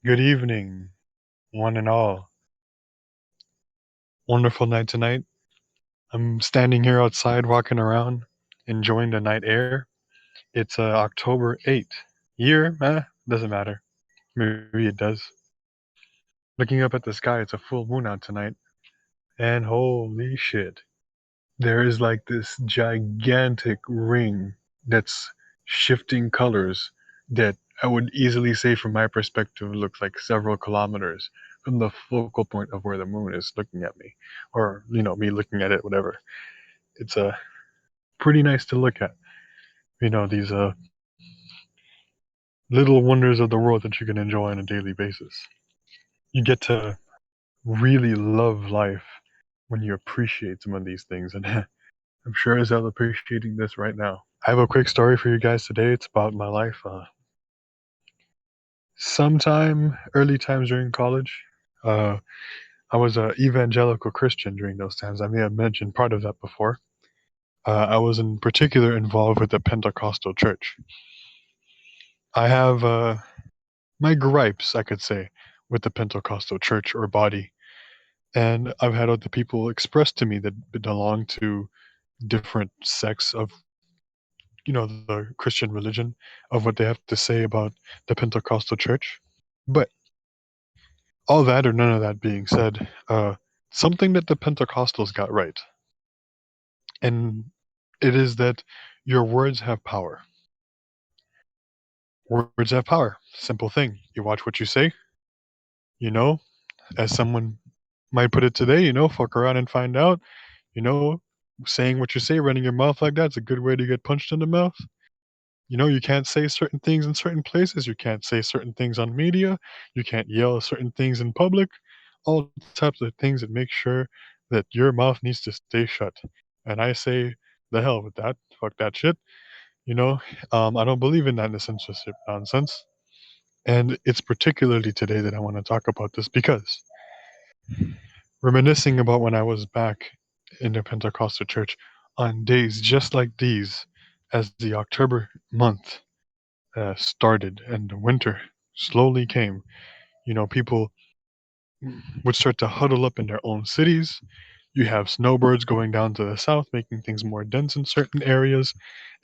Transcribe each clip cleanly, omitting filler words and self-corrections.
Good evening, one and all. Wonderful night tonight. I'm standing here outside walking around, enjoying the night air. It's October 8th. Year? Doesn't matter. Maybe it does. Looking up at the sky, it's a full moon out tonight. And holy shit. There is like this gigantic ring that's shifting colors that I would easily say, from my perspective, looks like several kilometers from the focal point of where the moon is looking at me, or me looking at it, whatever. It's pretty nice to look at. These little wonders of the world that you can enjoy on a daily basis. You get to really love life when you appreciate some of these things, and I'm sure as hell appreciating this right now. I have a quick story for you guys today. It's about my life. Sometime early times during college, uh, I was a evangelical Christian during those times. I may have mentioned part of that before. I was in particular involved with the Pentecostal church. I have my gripes, I could say, with the Pentecostal church or body, and I've had other people express to me that belong to different sects of the Christian religion, of what they have to say about the Pentecostal church. But all that or none of that being said, something that the Pentecostals got right, and it is that your words have power. Words have power. Simple thing. You watch what you say, you know, as someone might put it today, fuck around and find out, you know, saying what you say, running your mouth like that's a good way to get punched in the mouth. You can't say certain things in certain places. You can't say certain things on media. You can't yell certain things in public. All types of things that make sure that your mouth needs to stay shut. And I say, the hell with that. Fuck that shit. You know, I don't believe in that censorship nonsense. And it's particularly today that I want to talk about this because reminiscing about when I was back in the Pentecostal church on days just like these, as the October month started and the winter slowly came, people would start to huddle up in their own cities. You have snowbirds going down to the south, making things more dense in certain areas,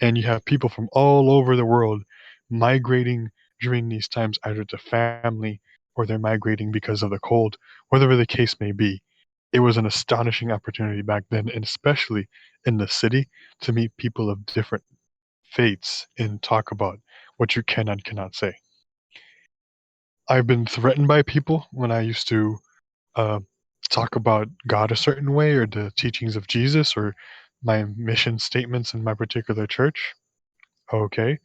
and you have people from all over the world migrating during these times, either to family or they're migrating because of the cold, whatever the case may be. It was an astonishing opportunity back then, and especially in the city, to meet people of different faiths and talk about what you can and cannot say. I've been threatened by people when I used to uh, talk about God a certain way, or the teachings of Jesus, or my mission statements in my particular church. Okay,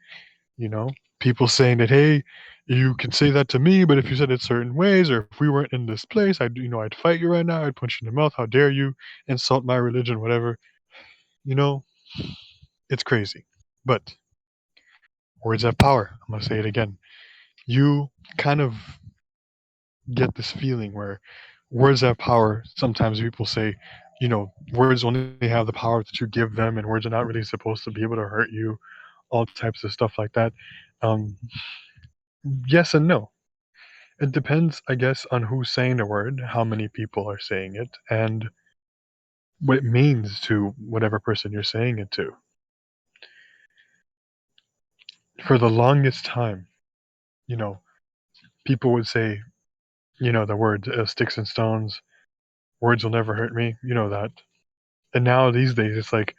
you know, people saying that, hey, you can say that to me, but if you said it certain ways, or if we weren't in this place, I'd fight you right now. I'd punch you in the mouth. How dare you insult my religion, whatever. You know, it's crazy. But words have power. I'm gonna say it again. You kind of get this feeling where words have power. Sometimes people say, words only have the power that you give them, and words are not really supposed to be able to hurt you, all types of stuff like that. Um, yes and no. It depends, I guess, on who's saying the word, how many people are saying it, and what it means to whatever person you're saying it to. For the longest time, you know, people would say, the word sticks and stones, words will never hurt me, that. And now these days, it's like,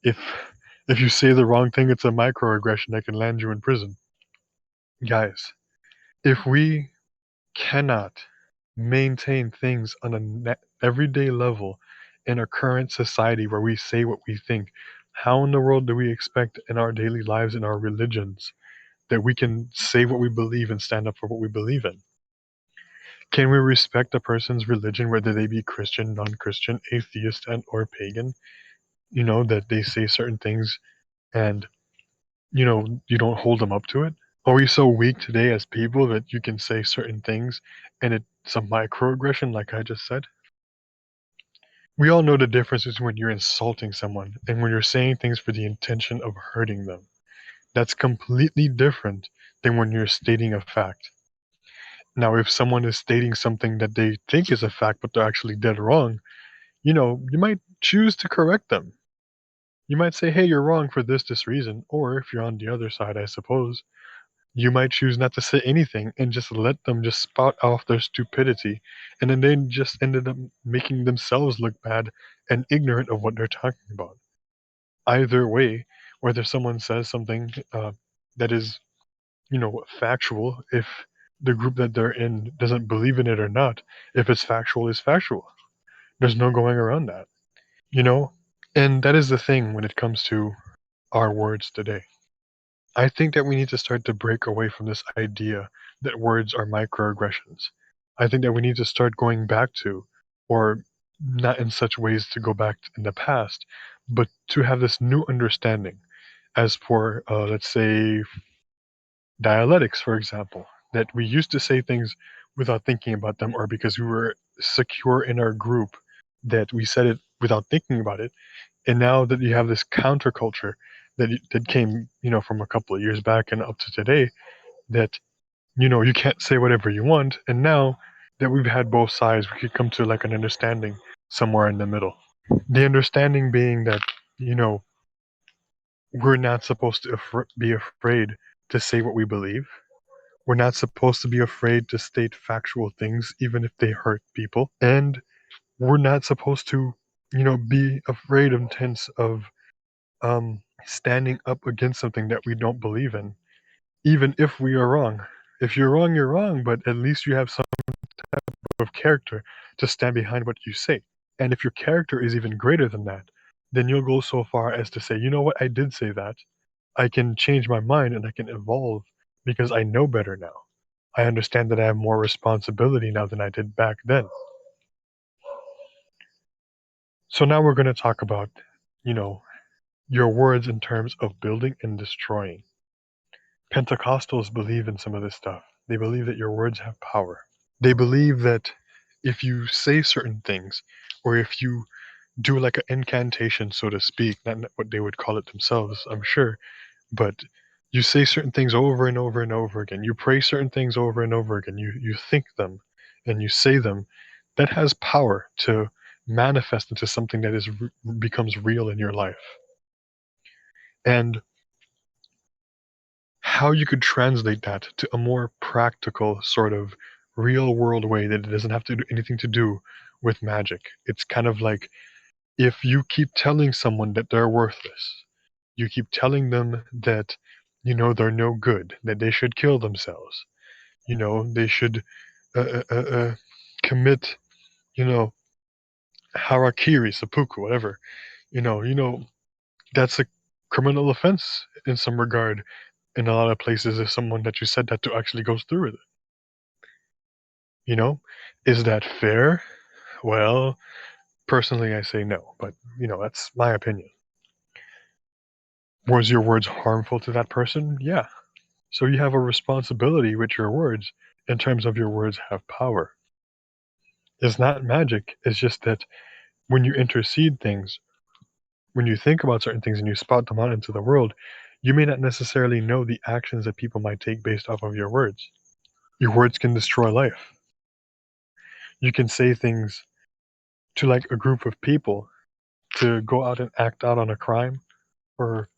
if if you say the wrong thing, it's a microaggression that can land you in prison. Guys, if we cannot maintain things on an everyday level in our current society where we say what we think, how in the world do we expect in our daily lives, in our religions, that we can say what we believe and stand up for what we believe in? Can we respect a person's religion, whether they be Christian, non-Christian, atheist, and or pagan? That they say certain things, and you don't hold them up to it? Are we so weak today as people that you can say certain things and it's a microaggression, like I just said? We all know the difference is when you're insulting someone and when you're saying things for the intention of hurting them. That's completely different than when you're stating a fact. Now, if someone is stating something that they think is a fact, but they're actually dead wrong, you might choose to correct them. You might say, hey, you're wrong for this reason. Or if you're on the other side, I suppose, you might choose not to say anything and just let them just spout off their stupidity. And then they just ended up making themselves look bad and ignorant of what they're talking about. Either way, whether someone says something that is, factual, if the group that they're in doesn't believe in it or not, if it's factual, it's factual. There's no going around that, you know? And that is the thing when it comes to our words today. I think that we need to start to break away from this idea that words are microaggressions. I think that we need to start going back to, or not in such ways to go back in the past, but to have this new understanding as for, let's say, dialectics, for example, that we used to say things without thinking about them, or because we were secure in our group, that we said it without thinking about it. And now that you have this counterculture that came, from a couple of years back and up to today, that you can't say whatever you want. And now that we've had both sides, we could come to like an understanding somewhere in the middle. The understanding being that you know we're not supposed to be afraid to say what we believe. We're not supposed to be afraid to state factual things, even if they hurt people. And we're not supposed to, be afraid and tense of standing up against something that we don't believe in, even if we are wrong. If you're wrong, you're wrong, but at least you have some of character to stand behind what you say. And if your character is even greater than that, then you'll go so far as to say, you know what, I did say that. I can change my mind and I can evolve because I know better now. I understand that I have more responsibility now than I did back then. So now we're going to talk about, you know, your words in terms of building and destroying. Pentecostals believe in some of this stuff. They believe that your words have power. They believe that if you say certain things, or if you do like an incantation, so to speak, not what they would call it themselves, I'm sure, but you say certain things over and over and over again. You pray certain things over and over again. You think them and you say them. That has power to manifest into something that becomes real in your life. And how you could translate that to a more practical sort of real world way that it doesn't have to do anything to do with magic. It's kind of like if you keep telling someone that they're worthless, you keep telling them that they're no good, that they should kill themselves, they should commit, you know harakiri, seppuku, whatever. That's a criminal offense in some regard in a lot of places if someone that you said that to actually goes through with it. you know is that fair? Well, personally I say no, but that's my opinion. Was your words harmful to that person? Yeah. So you have a responsibility with your words in terms of your words have power. It's not magic. It's just that when you intercede things, when you think about certain things and you spout them out into the world, you may not necessarily know the actions that people might take based off of your words. Your words can destroy life. You can say things to like a group of people to go out and act out on a crime, or,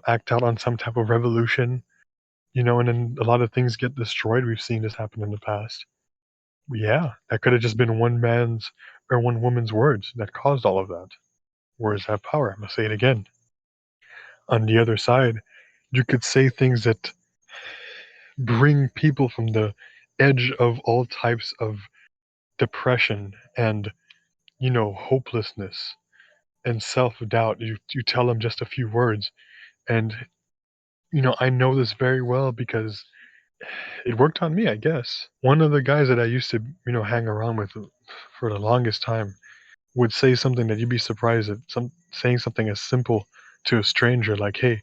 act out on some type of revolution, and then a lot of things get destroyed. We've seen this happen in the past. Yeah, that could have just been one man's or one woman's words that caused all of that. Words have power. I'm going to say it again. On the other side, you could say things that bring people from the edge of all types of depression and, hopelessness and self doubt. You tell them just a few words. And, I know this very well because it worked on me, I guess. One of the guys that I used to, hang around with for the longest time would say something that you'd be surprised at, saying something as simple to a stranger like, hey,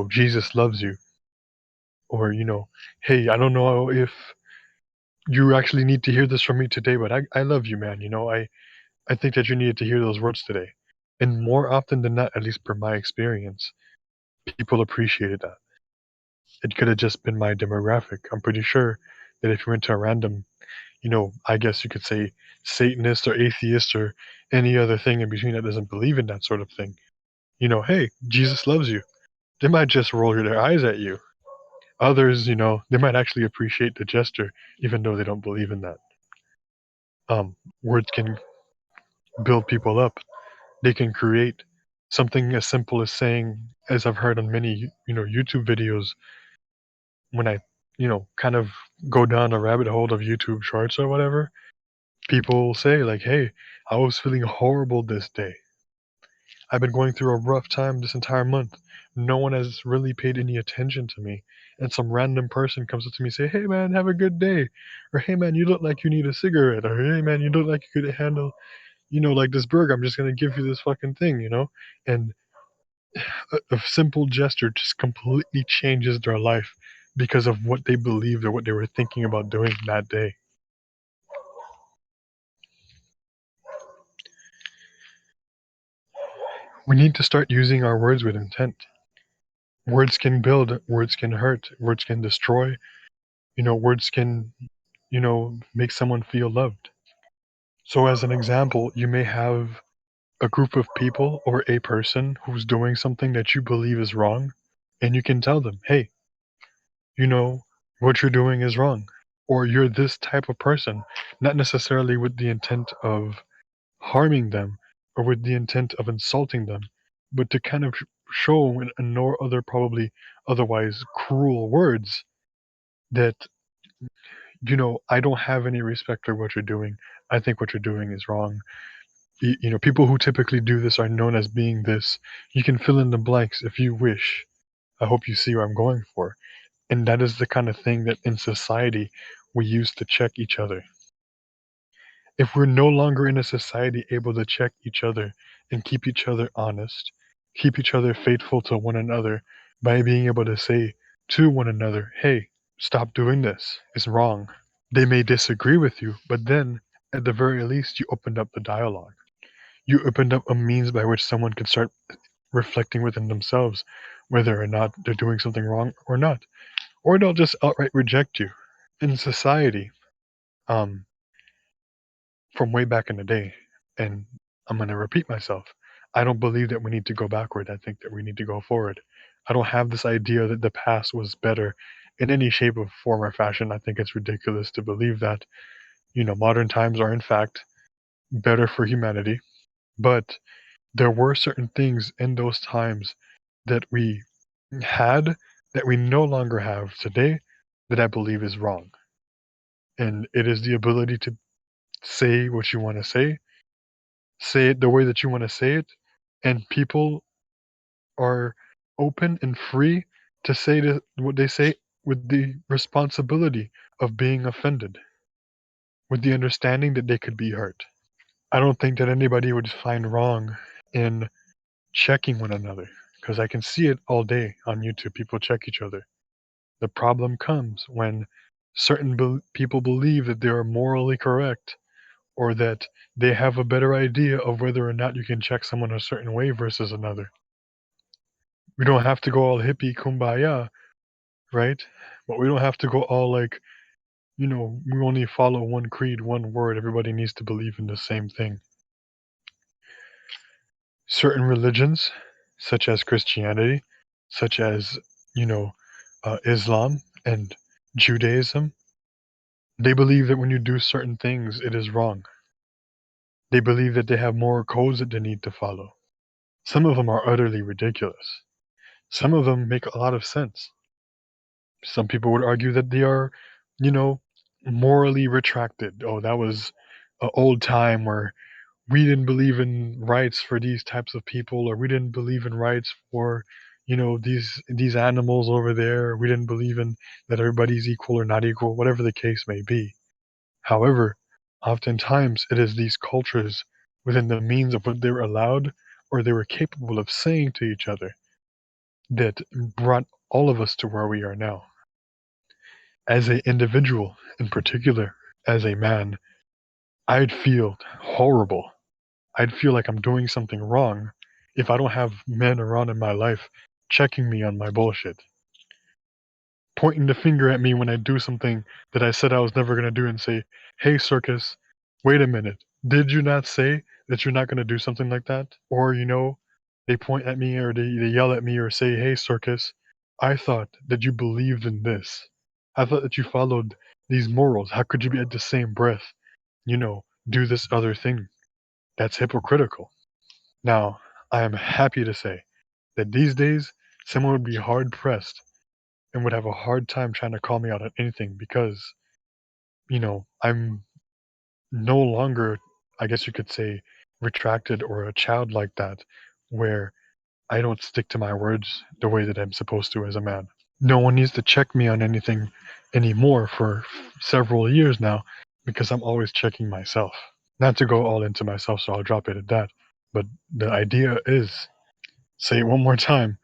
Jesus loves you, or hey, I don't know if you actually need to hear this from me today, but I love you, man. I think that you needed to hear those words today. And more often than not, at least per my experience, people appreciated that. It could have just been my demographic. I'm pretty sure that if you went to a random, I guess you could say Satanist or atheist or any other thing in between that doesn't believe in that sort of thing, hey, Jesus loves you. They might just roll their eyes at you. Others, they might actually appreciate the gesture, even though they don't believe in that. Words can build people up. They can create something as simple as saying, as I've heard on many, YouTube videos, when I, kind of go down a rabbit hole of YouTube shorts or whatever, people say like, "Hey, I was feeling horrible this day. I've been going through a rough time this entire month. No one has really paid any attention to me." And some random person comes up to me and say, "Hey man, have a good day." Or, "Hey man, you look like you need a cigarette." Or, "Hey man, you look like you could handle, like this burger. I'm just gonna give you this fucking thing." And a simple gesture just completely changes their life because of what they believed or what they were thinking about doing that day. We need to start using our words with intent. Words can build, words can hurt, words can destroy, words can, make someone feel loved. So, as an example, you may have a group of people or a person who's doing something that you believe is wrong, and you can tell them, "Hey, what you're doing is wrong," or "You're this type of person," not necessarily with the intent of harming them or with the intent of insulting them, but to kind of show in no other probably otherwise cruel words that, I don't have any respect for what you're doing. I think what you're doing is wrong. People who typically do this are known as being this. You can fill in the blanks if you wish. I hope you see what I'm going for. And that is the kind of thing that in society we use to check each other. If we're no longer in a society able to check each other and keep each other honest, keep each other faithful to one another by being able to say to one another, "Hey, stop doing this. It's wrong." They may disagree with you, but then at the very least, you opened up the dialogue. You opened up a means by which someone can start reflecting within themselves whether or not they're doing something wrong or not. Or they'll just outright reject you. In society, um, from way back in the day, and I'm going to repeat myself, I don't believe that we need to go backward. I think that we need to go forward. I don't have this idea that the past was better in any shape of form or fashion. I think it's ridiculous to believe that. Modern times are in fact better for humanity, but there were certain things in those times that we had that we no longer have today that I believe is wrong. And it is the ability to say what you want to say it the way that you want to say it, and people are open and free to say what they say with the responsibility of being offended, with the understanding that they could be hurt. I don't think that anybody would find wrong in checking one another because I can see it all day on YouTube. People check each other. The problem comes when certain people believe that they are morally correct or that they have a better idea of whether or not you can check someone a certain way versus another. We don't have to go all hippie kumbaya, right? But we don't have to go all like, we only follow one creed, one word. Everybody needs to believe in the same thing. Certain religions, such as Christianity, such as, you know, Islam and Judaism, they believe that when you do certain things, it is wrong. They believe that they have moral codes that they need to follow. Some of them are utterly ridiculous. Some of them make a lot of sense. Some people would argue that they are, you know, morally retracted. Oh, that was an old time where we didn't believe in rights for these types of people, or we didn't believe in rights for, these animals over there. We didn't believe in that everybody's equal or not equal, whatever the case may be. However, oftentimes it is these cultures within the means of what they were allowed or they were capable of saying to each other that brought all of us to where we are now. As an individual, in particular, as a man, I'd feel horrible. I'd feel like I'm doing something wrong if I don't have men around in my life checking me on my bullshit. pointing the finger at me when I do something that I said I was never gonna do and say, "Hey, circus, wait a minute. Did you not say that you're not gonna do something like that?" Or, they point at me or they yell at me or say, "Hey, circus, I thought that you believed in this. I thought that you followed these morals. How could you be at the same breath, do this other thing? That's hypocritical." Now, I am happy to say that these days, someone would be hard pressed and would have a hard time trying to call me out on anything because, I'm no longer, I guess you could say, retracted or a child like that, where I don't stick to my words the way that I'm supposed to as a man. No one needs to check me on anything anymore for several years now because I'm always checking myself. Not to go all into myself, so I'll drop it at that. But the idea is, say it one more time,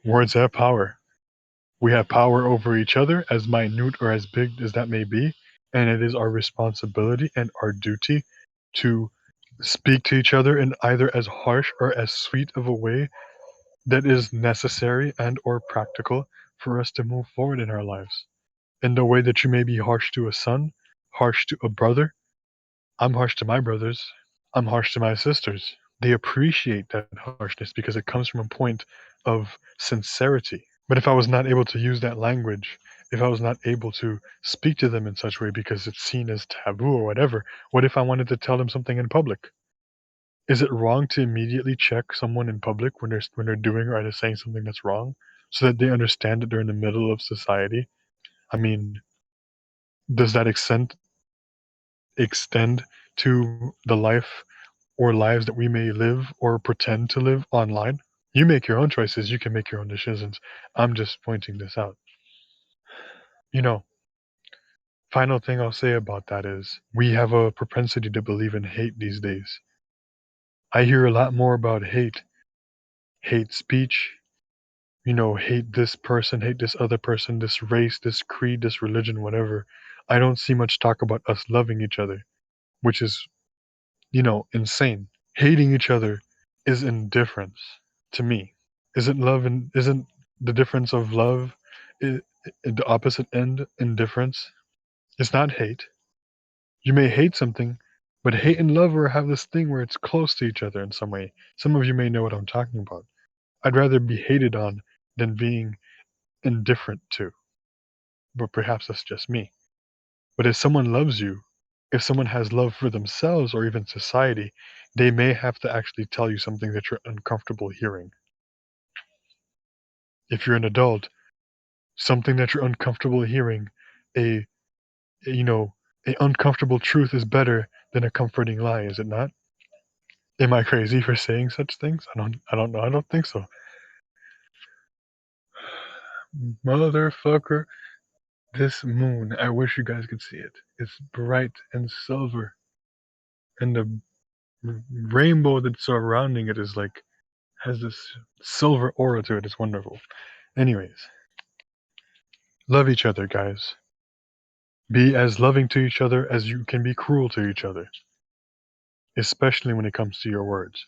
words have power. We have power over each other, as minute or as big as that may be, and it is our responsibility and our duty to speak to each other in either as harsh or as sweet of a way that is necessary and or practical for us to move forward in our lives. In the way that you may be harsh to a son, harsh to a brother, I'm harsh to my brothers, I'm harsh to my sisters. They appreciate that harshness because it comes from a point of sincerity. But if I was not able to use that language, if I was not able to speak to them in such a way because it's seen as taboo or whatever, what if I wanted to tell them something in public? Is it wrong to immediately check someone in public when they're doing or either saying something that's wrong, so that they understand that they're in the middle of society? I mean, does that extend to the life or lives that we may live or pretend to live online? You make your own choices, you can make your own decisions. I'm just pointing this out. You know, Final thing I'll say about that is we have a propensity to believe in hate these days. I hear a lot more about hate speech, hate this person, hate this other person, this race, this creed, this religion, whatever. I don't see much talk about us loving each other, which is, insane. Hating each other is indifference to me. Isn't the difference of love the opposite end indifference? It's not hate. You may hate something, but hate and love have this thing where it's close to each other in some way. Some of you may know what I'm talking about. I'd rather be hated on than being indifferent to, but perhaps that's just me. But if someone loves you, if someone has love for themselves or even society, they may have to actually tell you something that you're uncomfortable hearing. If you're an adult, something that you're uncomfortable hearing, a you know, a uncomfortable truth is better than a comforting lie, is it not? Am I crazy for saying such things? I don't know. I don't think so. Motherfucker, this moon, I wish you guys could see it. It's bright and silver, and the rainbow that's surrounding it is like has this silver aura to it. It's wonderful. Anyways, love each other, guys. Be as loving to each other as you can be cruel to each other, especially when it comes to your words.